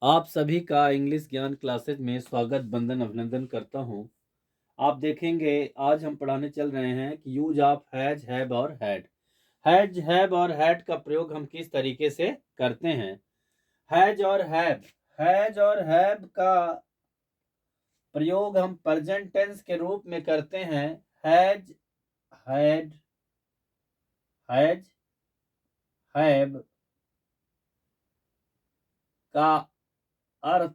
आप सभी का इंग्लिश ज्ञान क्लासेज में स्वागत बंदन अभिनंदन करता हूं। आप देखेंगे आज हम पढ़ाने चल रहे हैं कि यूज ऑफ हैज हैव और हैड। हैज हैव और हैड का प्रयोग हम किस तरीके से करते हैं। हैज और हैव का प्रयोग हम प्रेजेंट टेंस के रूप में करते हैं। हैज हैड हैज हैव का अर्थ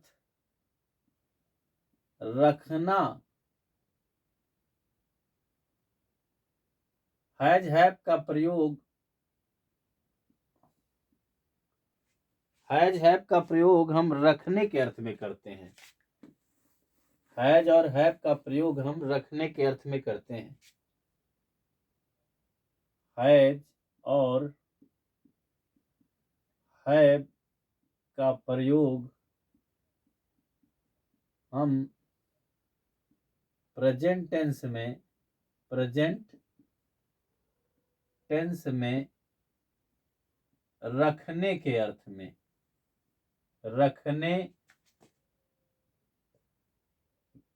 रखना। हैज हैव का प्रयोग हैज हैव का प्रयोग हम रखने के अर्थ में करते हैं। हैज और हैव का प्रयोग हम रखने के अर्थ में करते हैं। हैज और हैव का प्रयोग हम प्रेजेंट टेंस में रखने के अर्थ में रखने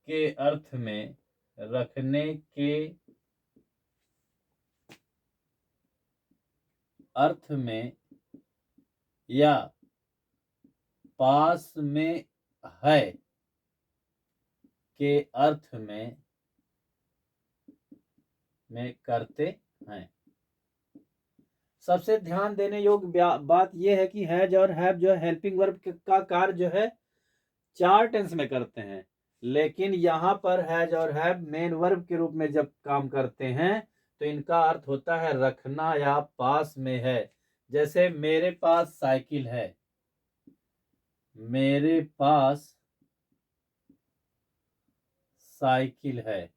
के अर्थ में रखने के अर्थ में या पास में है के अर्थ में करते हैं। सबसे ध्यान देने योग्य बात यह है कि हैज और हैव जो है हेल्पिंग वर्ब का कार्य जो है चार टेंस में करते हैं, लेकिन यहाँ पर हैज और हैव मेन वर्ब के रूप में जब काम करते हैं तो इनका अर्थ होता है रखना या पास में है। जैसे मेरे पास साइकिल है, मेरे पास साइकिल है,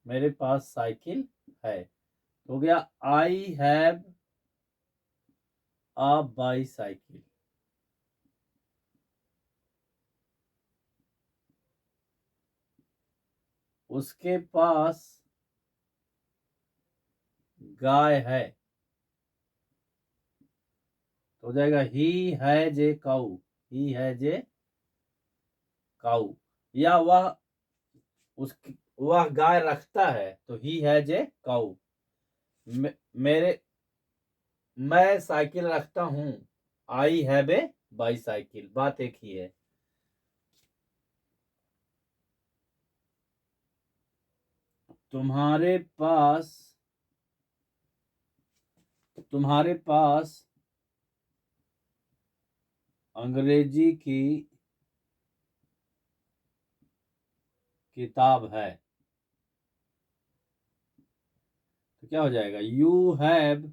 मेरे पास साइकिल है। हो गया आई हैव अ बाईसाइकिल। उसके पास गाय है, तो हो जाएगा he has a cow, he has a काऊ। या वह गाय रखता है तो ही हैज ए काऊ। मैं साइकिल रखता हूं, आई हैव ए बाईसाइकिल, बात एक ही है। तुम्हारे पास अंग्रेजी की किताब है, तो क्या हो जाएगा यू हैव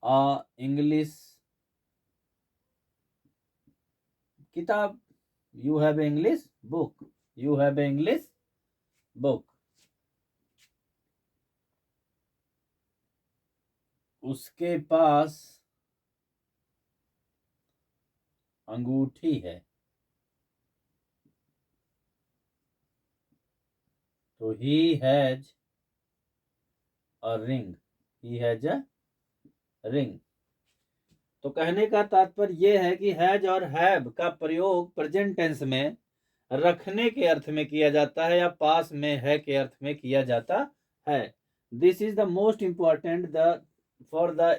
अ इंग्लिश किताब, you have English book, you have English book. उसके पास अंगूठी है, तो he has a ring, he has a ring. तो कहने का तात्पर्य यह है कि हैज और हैव का प्रयोग प्रेजेंट टेंस में रखने के अर्थ में किया जाता है या पास में है के अर्थ में किया जाता है। This is the most important for the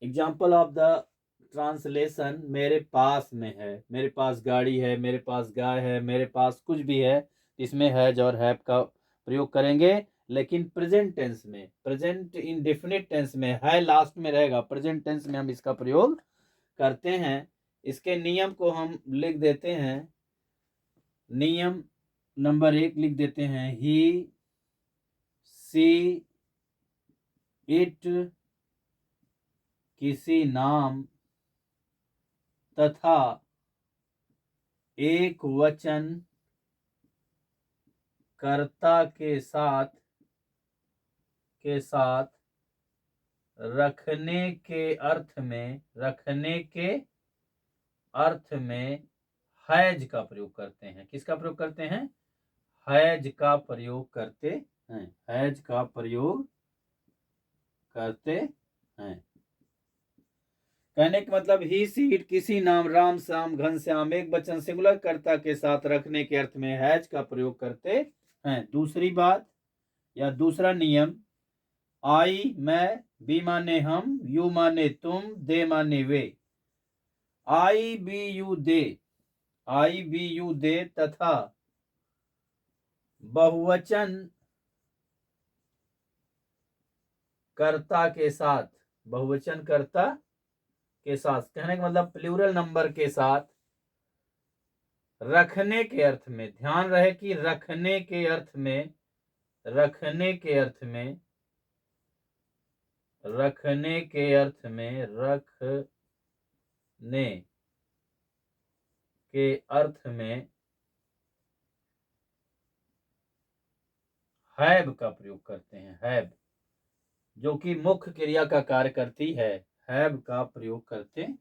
example of the translation. मेरे पास में है, मेरे पास गाड़ी है, मेरे पास गाय है, मेरे पास कुछ भी है, इसमें हैज और हैव का प्रयोग करेंगे। लेकिन प्रेजेंट टेंस में, प्रेजेंट इंडेफिनिट टेंस में है लास्ट में रहेगा, प्रेजेंट टेंस में हम इसका प्रयोग करते हैं। इसके नियम को हम लिख देते हैं। नियम नंबर 1 लिख देते हैं। ही सी इट किसी नाम तथा एक वचन कर्ता के साथ रखने के अर्थ में हैज का प्रयोग करते हैं। किसका प्रयोग करते हैं? हैज का प्रयोग करते हैं। हैज का प्रयोग करते हैं। कहने का मतलब ही सी इट किसी नाम राम श्याम घनश्याम एक वचन सिंगुलर कर्ता के साथ रखने के अर्थ में हैज का प्रयोग करते हैं। दूसरी बात या दूसरा नियम, आई मैं, बी माने हम, यू माने तुम, दे माने वे। I we you they, I we you they तथा बहुवचन कर्ता के साथ, बहुवचन कर्ता के साथ कहने का मतलब प्लूरल नंबर के साथ रखने के अर्थ में, ध्यान रहे कि रखने के अर्थ में, रखने के अर्थ में, रखने के अर्थ में, रखने के अर्थ में हैव का प्रयोग करते हैं। हैव जो कि मुख्य क्रिया का कार्य करती है, हैव का प्रयोग करते हैं।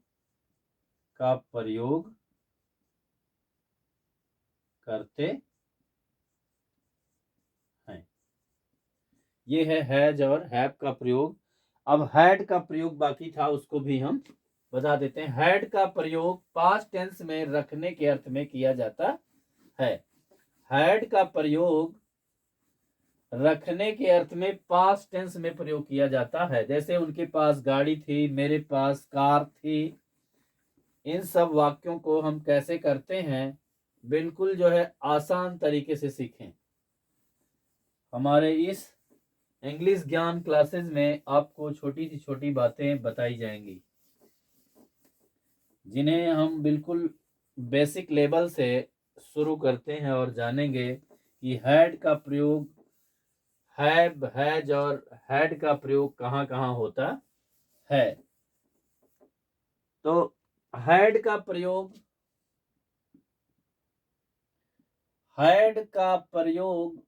ये है हैज और हैव का प्रयोग। अब हैड का प्रयोग बाकी था, उसको भी हम बता देते हैं। हैड का प्रयोग पास्ट टेंस में रखने के अर्थ में किया जाता है। हैड का प्रयोग रखने के अर्थ में पास्ट टेंस में प्रयोग किया जाता है। जैसे उनके पास गाड़ी थी, मेरे पास कार थी। इन सब वाक्यों को हम कैसे करते हैं, बिल्कुल जो है आसान तरीके से सीखें। हमारे इस इंग्लिश ज्ञान क्लासेस में आपको छोटी सी छोटी बातें बताई जाएंगी, जिन्हें हम बिल्कुल बेसिक लेवल से शुरू करते हैं और जानेंगे कि हैड का प्रयोग, हैव, हैज और हैड का प्रयोग कहाँ कहाँ होता है। तो हैड का प्रयोग, हैड का प्रयोग,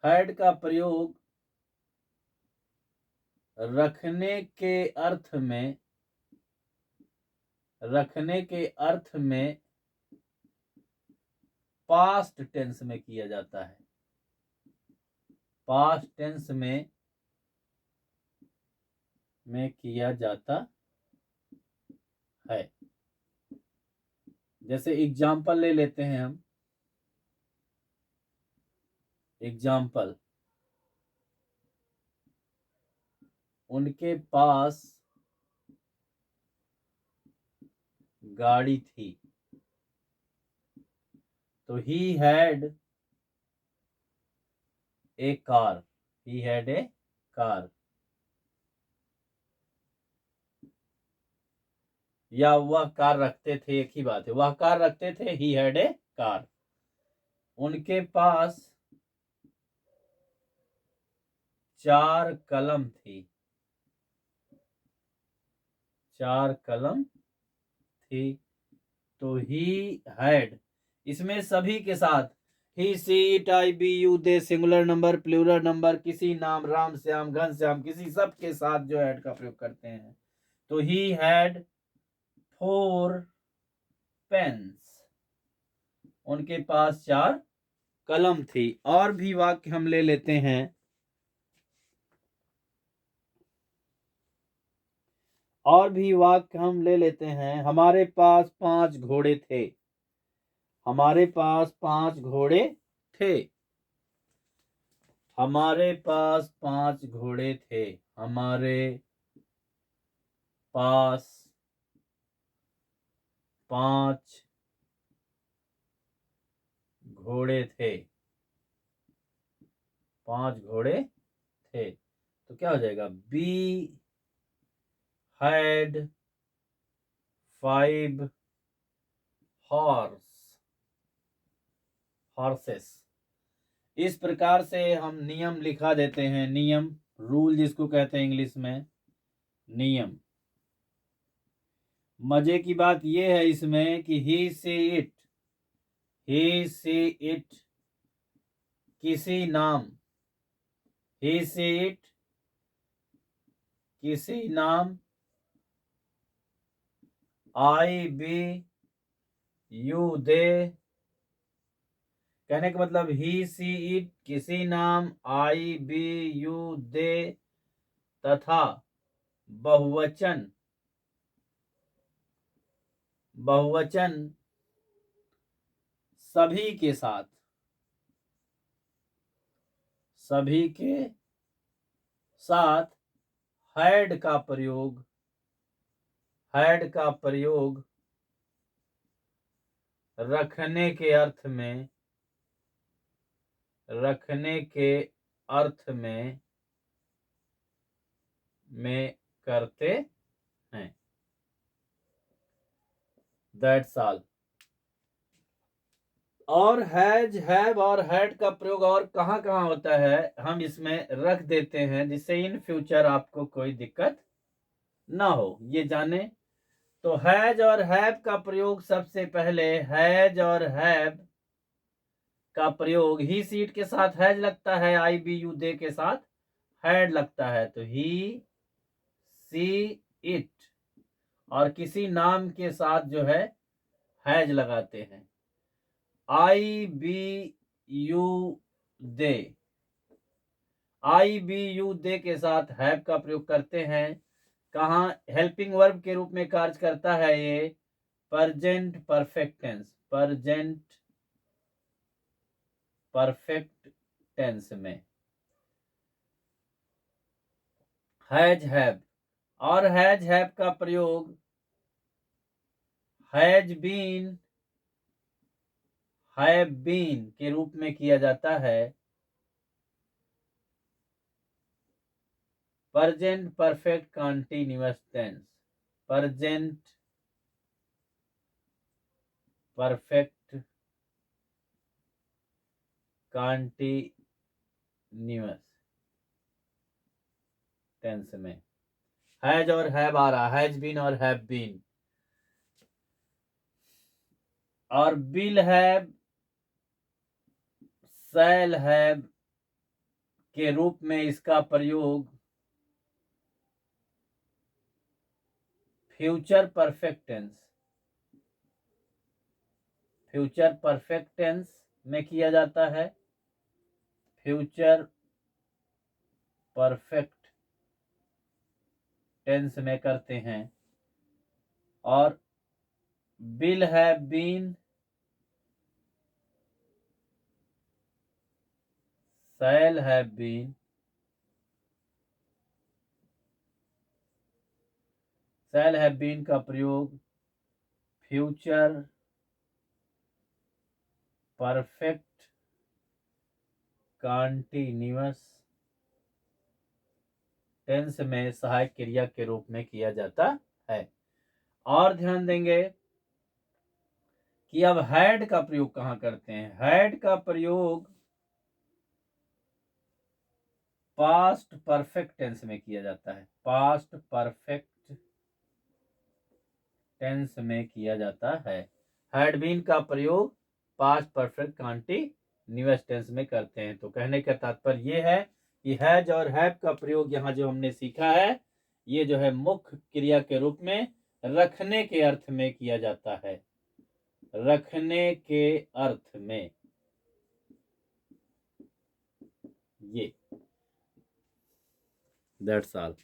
हैड का प्रयोग रखने के अर्थ में, रखने के अर्थ में पास्ट टेंस में किया जाता है। पास्ट टेंस में किया जाता है। जैसे एग्जाम्पल ले लेते हैं हम। एग्जाम्पल, उनके पास गाड़ी थी, तो he had a car, he had a car. या वह कार रखते थे, एक ही बात है, वह कार रखते थे, ही हैड ए कार। उनके पास 4 कलम थी, 4 कलम थी, तो ही हैड, इसमें सभी के साथ ही she it I we you they singular number plural number किसी नाम राम श्याम घनश्याम किसी सब के साथ जो हैड का प्रयोग करते हैं। तो ही हैड 4 पेन्स, उनके पास 4 कलम थी। और भी वाक्य हम ले लेते हैं। और भी वाक्य हम ले लेते हैं। हमारे पास 5 घोड़े थे, हमारे पास 5 घोड़े थे, हमारे पास 5 घोड़े थे, हमारे पास 5 घोड़े थे, 5 घोड़े थे। तो क्या हो जाएगा, बी हैड 5 हॉर्सेस। इस प्रकार से हम नियम लिखा देते हैं। नियम, रूल जिसको कहते हैं इंग्लिश में, नियम। मजे की बात यह है इसमें कि ही से इट, ही से इट किसी नाम, ही से इट किसी नाम, आई बी यू दे, कहने का मतलब ही सी इट, किसी नाम, आई बी यू दे तथा बहुवचन सभी के साथ, हैड का प्रयोग रखने के अर्थ में करते हैं। That's all. और हैज, हैव और हैड का प्रयोग और कहाँ कहाँ होता है हम इसमें रख देते हैं, जिससे इन फ्यूचर आपको कोई दिक्कत ना हो, ये जाने। तो हैज और हैव का प्रयोग, सबसे पहले हैज और हैव का प्रयोग ही सीट के साथ हैज लगता है, आई बी यू दे के साथ हैड लगता है, तो ही सी इट। और किसी नाम के साथ जो है हैज लगाते हैं, I we you they, I we you they के साथ हैव का प्रयोग करते हैं। कहाँ? हेल्पिंग वर्ब के रूप में कार्य करता है ये प्रेजेंट परफेक्ट टेंस में। हैज हैव और हैज हैव का प्रयोग हैज बीन, हैव बीन के रूप में किया जाता है present perfect continuous tense, present perfect continuous tense में हैज और हैव आ रहा, हैज बीन और हैव बीन। और विल हैव, शैल हैव के रूप में इसका प्रयोग फ्यूचर परफेक्ट टेंस में किया जाता है, फ्यूचर परफेक्ट टेंस में करते हैं। और will have been, shall have been, shall have been का प्रयोग फ्यूचर परफेक्ट कंटीन्यूअस टेंस में सहायक क्रिया के रूप में किया जाता है। और ध्यान देंगे कि अब हैड का प्रयोग कहाँ करते हैं। हैड का प्रयोग पास्ट परफेक्ट टेंस में किया जाता है, पास्ट परफेक्ट टेंस में किया जाता है। हैड बीन का प्रयोग पास्ट परफेक्ट कंटीन्यूअस टेंस में करते हैं। तो कहने का तात्पर्य ये है कि हैज और हैव का प्रयोग यहाँ जो हमने सीखा है, ये जो है मुख्य क्रिया के रूप में रखने के अर्थ में किया जाता है, रखने के अर्थ में। ये दैट्स ऑल।